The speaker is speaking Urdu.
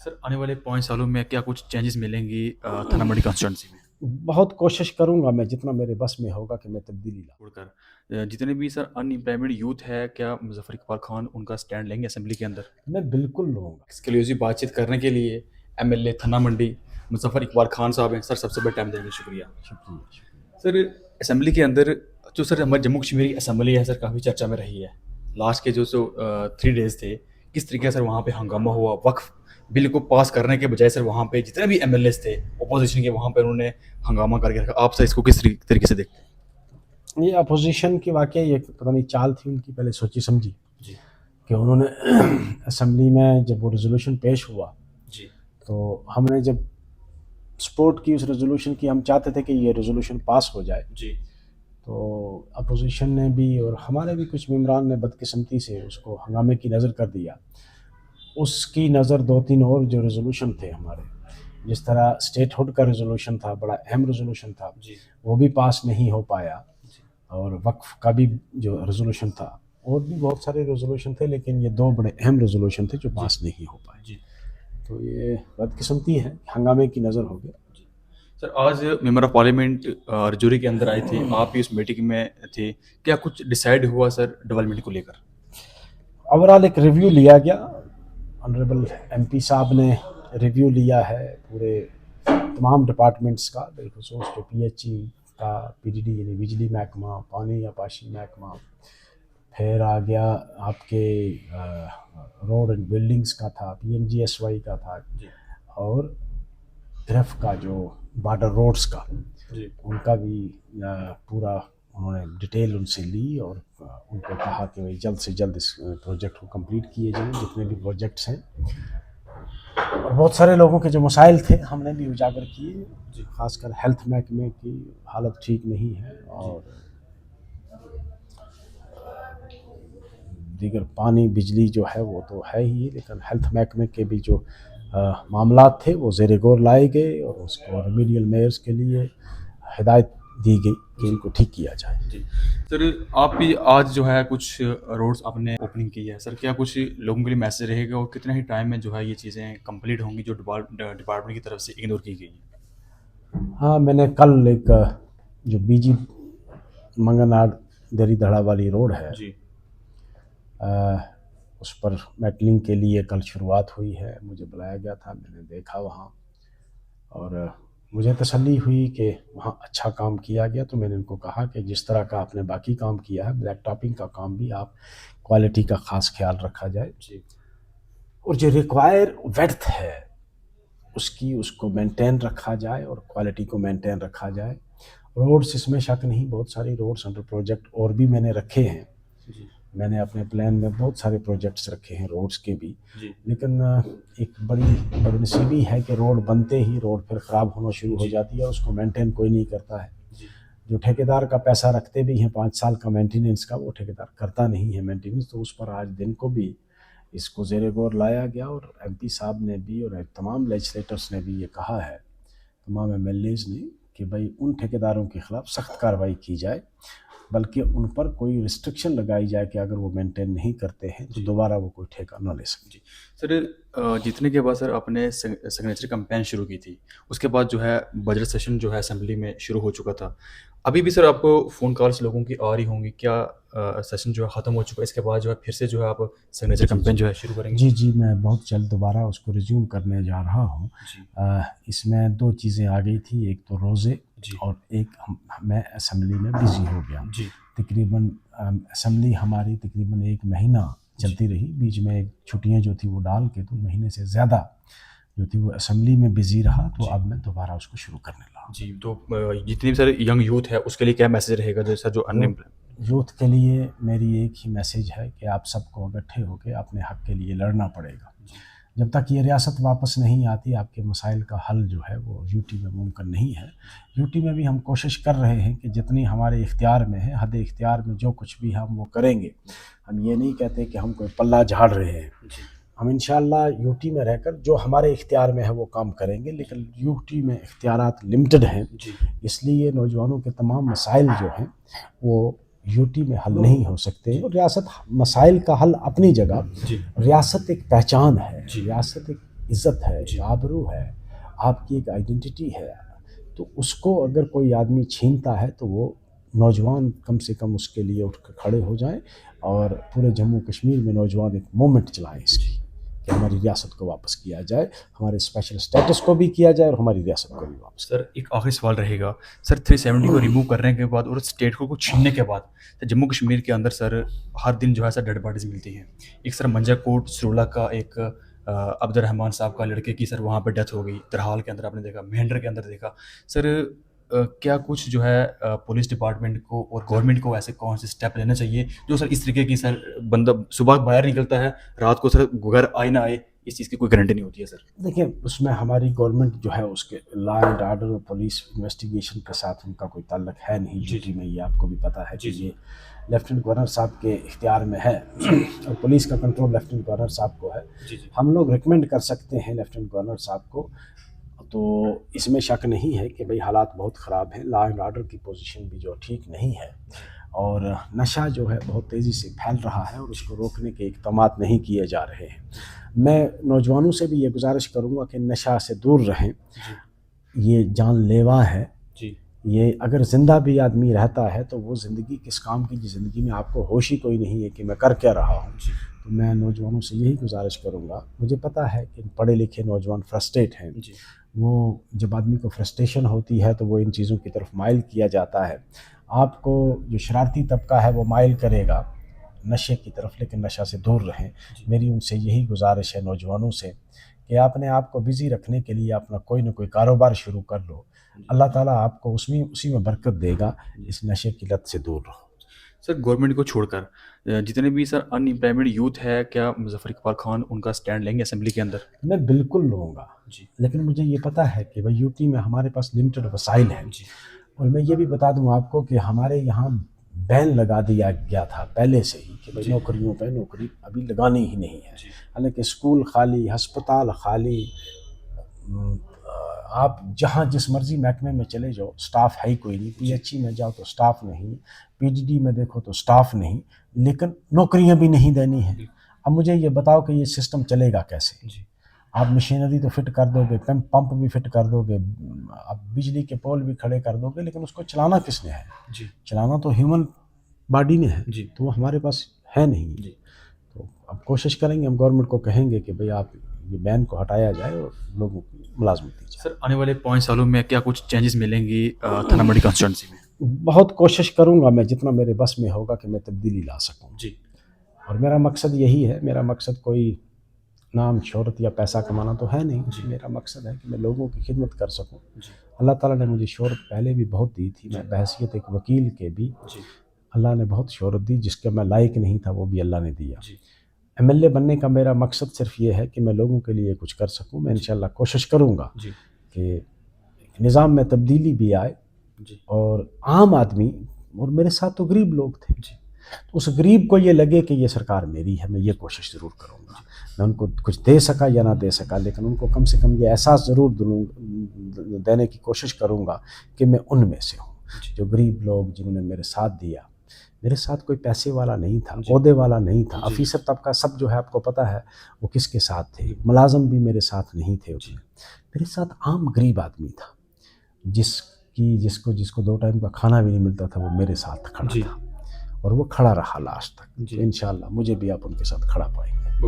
سر آنے والے 5 سالوں میں کیا کچھ چینجز ملیں گی تھانہ منڈی کانسٹیٹوئنسی میں بہت کوشش کروں گا میں جتنا میرے بس میں ہوگا کہ میں تبدیلی لاؤں. چھوڑ کر جتنے بھی سر ان امپلائمنٹ یوتھ ہے کیا مظفر اقبال خان ان کا سٹینڈ لیں گے اسمبلی کے اندر؟ میں بالکل لوں گا. ایکسکلوزیو بات چیت کرنے کے لیے ایم ایل اے تھانہ منڈی مظفر اقبال خان صاحب ہیں. سر سب سے بڑا ٹائم دیں گے، شکریہ. شکریہ. سر اسمبلی کے اندر جو سر ہمارے جموں کشمیر کی اسمبلی ہے سر کافی چرچا میں رہی ہے. لاسٹ کے جو 3 ڈیز تھے کس طریقے سے سر وہاں پہ ہنگامہ ہوا، وقف بل کو پاس کرنے کے بجائے سر وہاں پہ جتنے بھی ایم ایل ایز تھے اپوزیشن کے وہاں پہ انہوں نے ہنگامہ کر کے رکھا. آپ سر اس کو کس طریقے سے دیکھتے ہیں؟ یہ اپوزیشن کی واقعہ یہ پتہ نہیں چال تھی ان کی، پہلے سوچی سمجھی جی کہ انہوں نے اسمبلی میں جب وہ ریزولوشن پیش ہوا جی تو ہم نے جب سپورٹ کی اس ریزولوشن کی، ہم چاہتے تھے کہ یہ ریزولوشن پاس ہو جائے. جی تو اپوزیشن نے بھی اور ہمارے بھی کچھ ممبران نے بدقسمتی سے اس کو ہنگامے کی نظر کر دیا. اس کی نظر 2-3 اور جو ریزولوشن تھے ہمارے، جس طرح اسٹیٹ ہوڈ کا ریزولوشن تھا، بڑا اہم ریزولوشن تھا، جی وہ بھی پاس نہیں ہو پایا. جی اور وقف کا بھی جو ریزولوشن تھا، اور بھی بہت سارے ریزولوشن تھے، لیکن یہ 2 بڑے اہم ریزولوشن تھے جو پاس نہیں ہو پائے. جی تو یہ بدقسمتی ہے، ہنگامے کی نظر ہو گیا. جی. سر آج ممبر آف پارلیمنٹ رجوری کے اندر آئے تھے، آپ بھی اس میٹنگ میں تھے، کیا کچھ ڈیسائیڈ ہوا سر ڈیولپمنٹ کو لے کر؟ اوورال ایک ریویو لیا گیا. آنریبل ایم پی صاحب نے ریویو لیا ہے پورے تمام ڈپارٹمنٹس کا، بالخصوص جو پی ایچ ای کا، پی ڈی ڈی یعنی بجلی محکمہ، پانی یا پاشی محکمہ، پھر آ گیا آپ کے روڈ اینڈ بلڈنگس کا تھا، P M G S Y کا تھا، اور گرف کا جو بارڈر روڈز کا، جی ان کا بھی پورا انہوں نے ڈیٹیل ان سے لی، اور ان کو کہا کہ بھائی جلد سے جلد اس پروجیکٹ کو کمپلیٹ کیے جائیں جتنے بھی پروجیکٹس ہیں. اور بہت سارے لوگوں کے جو مسائل تھے ہم نے بھی اجاگر کیے، خاص کر ہیلتھ محکمے کی حالت ٹھیک نہیں ہے، اور دیگر پانی بجلی جو ہے وہ تو ہے ہی، لیکن ہیلتھ محکمے کے بھی جو معاملات تھے وہ زیر غور لائے گئے، اور اس کو ریمیڈیل میئرز کے لیے ہدایت دی گئی کہ ان کو ٹھیک کیا جائے. جی سر آپ بھی آج جو ہے کچھ روڈس آپ نے اوپننگ کی ہے سر، کیا کچھ لوگوں کے لیے میسج رہے گا اور کتنے ہی ٹائم میں جو ہے یہ چیزیں کمپلیٹ ہوں گی جو ڈپارٹمنٹ کی طرف سے اگنور کی گئی ہیں؟ ہاں، میں نے کل ایک جو بی جی منگناڑ دری دھڑا والی روڈ ہے، جی اس پر میٹلنگ کے لیے کل شروعات ہوئی ہے. مجھے بلایا گیا تھا، میں نے دیکھا وہاں، اور مجھے تسلی ہوئی کہ وہاں اچھا کام کیا گیا. تو میں نے ان کو کہا کہ جس طرح کا آپ نے باقی کام کیا ہے، بلیک ٹاپنگ کا کام بھی آپ کوالٹی کا خاص خیال رکھا جائے، جی اور جو ریکوائر ویڈتھ ہے اس کو مینٹین رکھا جائے، اور کوالٹی کو مینٹین رکھا جائے. روڈس اس میں شک نہیں، بہت ساری روڈس انڈر پروجیکٹ اور بھی میں نے رکھے ہیں. جی میں نے اپنے پلان میں بہت سارے پروجیکٹس رکھے ہیں روڈس کے بھی، جی لیکن ایک بڑی بدنصیبی ہے کہ روڈ بنتے ہی روڈ پھر خراب ہونا شروع ہو جاتی ہے، اس کو مینٹین کوئی نہیں کرتا ہے. جی جو ٹھیکیدار کا پیسہ رکھتے بھی ہیں 5 سال کا مینٹیننس کا، وہ ٹھیکیدار کرتا نہیں ہے مینٹیننس. تو اس پر آج دن کو بھی اس کو زیر غور لایا گیا، اور ایم پی صاحب نے بھی اور تمام لیجسلیٹرس نے بھی یہ کہا ہے، تمام ایم ایل ایز نے، کہ بھائی ان ٹھیکیداروں کے خلاف سخت کارروائی کی جائے، بلکہ ان پر کوئی ریسٹرکشن لگائی جائے کہ اگر وہ مینٹین نہیں کرتے ہیں تو دوبارہ وہ کوئی ٹھیکہ نہ لے سکیں. جی سر جیتنے کے بعد سر آپ نے سگنیچر کمپین شروع کی تھی، اس کے بعد جو ہے بجٹ سیشن جو ہے اسمبلی میں شروع ہو چکا تھا. ابھی بھی سر آپ کو فون کالس لوگوں کی آ رہی ہوں گی، کیا سیشن جو ہے ختم ہو چکا ہے، اس کے بعد جو ہے پھر سے جو ہے آپ سگنیچر کمپین جو ہے شروع کریں گے؟ جی میں بہت جلد دوبارہ اس کو ریزیوم کرنے جا رہا ہوں. جی اس میں 2 چیزیں آ گئی تھی، ایک تو روزے، جی اور ایک میں اسمبلی میں بزی ہو گیا. جی تقریباً اسمبلی ہماری تقریباً 1 مہینہ چلتی رہی، بیچ میں ایک چھٹیاں جو تھی وہ ڈال کے 2 مہینے سے زیادہ جو تھی وہ اسمبلی میں بزی رہا. تو اب میں دوبارہ اس کو شروع کرنے لگا. جی تو جتنی بھی سر ینگ یوتھ ہے اس کے لیے کیا میسج رہے گا جو سر جو یوتھ کے لیے میری ایک ہی میسج ہے کہ آپ سب کو اکٹھے ہو کے اپنے حق کے لیے لڑنا پڑے گا. جب تک یہ ریاست واپس نہیں آتی، آپ کے مسائل کا حل جو ہے وہ یو ٹی میں ممکن نہیں ہے. یو ٹی میں بھی ہم کوشش کر رہے ہیں کہ جتنی ہمارے اختیار میں ہے، حد اختیار میں جو کچھ بھی ہم وہ کریں گے. ہم یہ نہیں کہتے کہ ہم کوئی پلہ جھاڑ رہے ہیں. ہم انشاءاللہ یو ٹی میں رہ کر جو ہمارے اختیار میں ہے وہ کام کریں گے، لیکن یو ٹی میں اختیارات لمیٹڈ ہیں. اس لیے نوجوانوں کے تمام مسائل جو ہیں وہ یو ٹی میں حل نہیں ہو سکتے. ریاست مسائل کا حل اپنی جگہ، ریاست ایک پہچان ہے، ریاست ایک عزت ہے، ایک آبرو ہے، آپ کی ایک آئیڈینٹی ہے، تو اس کو اگر کوئی آدمی چھینتا ہے تو وہ نوجوان کم سے کم اس کے لیے اٹھ کر کھڑے ہو جائیں اور پورے جموں کشمیر میں نوجوان ایک مومنٹ چلائیں اس کی کہ ہماری ریاست کو واپس کیا جائے، ہمارے اسپیشل اسٹیٹس کو بھی کیا جائے اور ہماری ریاست کو بھی واپس سر ایک آخری سوال رہے گا سر، 370 کو ریموو کرنے کے بعد اور اسٹیٹ کو چھیننے کے بعد جموں کشمیر کے اندر سر ہر دن جو ہے سر ڈیڈ باڈیز ملتی ہیں. ایک سر منجا کوٹ سرولا کا ایک عبد الرحمان صاحب کا لڑکے کی سر وہاں پہ ڈیتھ ہو گئی، ترحال کے اندر آپ نے دیکھا، مہینڈر کے اندر دیکھا سر. کیا کچھ جو ہے پولیس ڈپارٹمنٹ کو اور گورنمنٹ کو ایسے کون سے اسٹیپ لینا چاہیے جو سر اس طریقے کی سر بندہ صبح باہر نکلتا ہے رات کو سر گھر آئے نہ آئے اس چیز کی کوئی گارنٹی نہیں ہوتی ہے سر؟ دیکھیں اس میں ہماری گورنمنٹ جو ہے اس کے لا اینڈ آرڈر اور پولیس انویسٹیگیشن کے ساتھ ان کا کوئی تعلق ہے نہیں یو ٹی میں، یہ آپ کو بھی پتہ ہے کہ یہ لیفٹنٹ گورنر صاحب کے اختیار میں ہے اور پولیس کا کنٹرول لیفٹنٹ گورنر صاحب کو ہے. ہم لوگ ریکمینڈ کر سکتے ہیں لیفٹنٹ گورنر صاحب کو، تو اس میں شک نہیں ہے کہ بھئی حالات بہت خراب ہیں، لا اینڈ آرڈر کی پوزیشن بھی جو ٹھیک نہیں ہے اور نشہ جو ہے بہت تیزی سے پھیل رہا ہے اور اس کو روکنے کے اقدامات نہیں کیے جا رہے ہیں. میں نوجوانوں سے بھی یہ گزارش کروں گا کہ نشہ سے دور رہیں، یہ جان لیوا ہے، یہ اگر زندہ بھی آدمی رہتا ہے تو وہ زندگی کس کام کی، جس زندگی میں آپ کو ہوش ہی کوئی نہیں ہے کہ میں کر کیا رہا ہوں. تو میں نوجوانوں سے یہی گزارش کروں گا، مجھے پتہ ہے کہ پڑھے لکھے نوجوان فرسٹریٹ ہیں، وہ جب آدمی کو فرسٹریشن ہوتی ہے تو وہ ان چیزوں کی طرف مائل کیا جاتا ہے. آپ کو جو شرارتی طبقہ ہے وہ مائل کرے گا نشے کی طرف، لیکن نشہ سے دور رہیں. میری ان سے یہی گزارش ہے نوجوانوں سے کہ اپنے آپ کو بزی رکھنے کے لیے اپنا کوئی نہ کوئی کاروبار شروع کر لو، اللہ تعالیٰ آپ کو اسی میں برکت دے گا. اس نشے کی لت سے دور رہو. سر گورنمنٹ کو چھوڑ کر جتنے بھی سر ان امپلائمنٹ یوتھ ہے، کیا مظفر اقبال خان ان کا سٹینڈ لیں گے اسمبلی کے اندر؟ میں بالکل لوں گا، لیکن مجھے یہ پتہ ہے کہ بھائی یو ٹی میں ہمارے پاس لمیٹڈ وسائل ہیں. اور میں یہ بھی بتا دوں آپ کو کہ ہمارے یہاں بین لگا دیا گیا تھا پہلے سے ہی کہ بھائی نوکریوں پہ نوکری ابھی لگانی ہی نہیں ہے، حالانکہ اسکول خالی، ہسپتال خالی، آپ جہاں جس مرضی محکمے میں چلے جاؤ سٹاف ہے ہی کوئی نہیں. پی ایچ ای میں جاؤ تو سٹاف نہیں، پی ڈی ڈی میں دیکھو تو سٹاف نہیں، لیکن نوکریاں بھی نہیں دینی ہیں. اب مجھے یہ بتاؤ کہ یہ سسٹم چلے گا کیسے؟ آپ مشینری تو فٹ کر دو گے، پمپ بھی فٹ کر دو گے، آپ بجلی کے پول بھی کھڑے کر دو گے، لیکن اس کو چلانا کس نے ہے؟ چلانا تو ہیومن باڈی نے ہے، تو وہ ہمارے پاس ہے نہیں. تو اب کوشش کریں گے، ہم گورنمنٹ کو کہیں گے کہ بھئی آپ یہ بین کو ہٹایا جائے اور لوگوں کی ملازمت دی جائے. سر آنے والے 5 سالوں میں کیا کچھ چینجز ملیں گی تھانہ منڈی کانسٹیٹوئنسی میں؟ بہت کوشش کروں گا میں جتنا میرے بس میں ہوگا کہ میں تبدیلی لا سکوں. اور میرا مقصد یہی ہے، میرا مقصد کوئی نام شہرت یا پیسہ کمانا تو ہے نہیں. میرا مقصد ہے کہ میں لوگوں کی خدمت کر سکوں. اللہ تعالیٰ نے مجھے شہرت پہلے بھی بہت دی تھی، میں بحیثیت ایک وکیل کے بھی اللہ نے بہت شہرت دی، جس کا میں لائق نہیں تھا وہ بھی اللہ نے دیا. ایم ایل اے بننے کا میرا مقصد صرف یہ ہے کہ میں لوگوں کے لیے کچھ کر سکوں. میں انشاءاللہ کوشش کروں گا کہ نظام میں تبدیلی بھی آئے اور عام آدمی، اور میرے ساتھ تو غریب لوگ تھے، تو اس غریب کو یہ لگے کہ یہ سرکار میری ہے. میں یہ کوشش ضرور کروں گا. میں ان کو کچھ دے سکا یا نہ دے سکا، لیکن ان کو کم سے کم یہ احساس ضرور دینے کی کوشش کروں گا کہ میں ان میں سے ہوں. جو غریب لوگ جنہوں نے میرے ساتھ دیا، میرے ساتھ کوئی پیسے والا نہیں تھا، عہدے والا نہیں تھا، افیسر طبقہ سب جو ہے آپ کو پتہ ہے وہ کس کے ساتھ تھے، ملازم بھی میرے ساتھ نہیں تھے. میرے ساتھ عام غریب آدمی تھا، جس کو 2 ٹائم کا کھانا بھی نہیں ملتا تھا، وہ میرے ساتھ کھڑا تھا اور وہ کھڑا رہا لاسٹ تک. انشاءاللہ مجھے بھی آپ ان کے ساتھ کھڑا پائیں گے.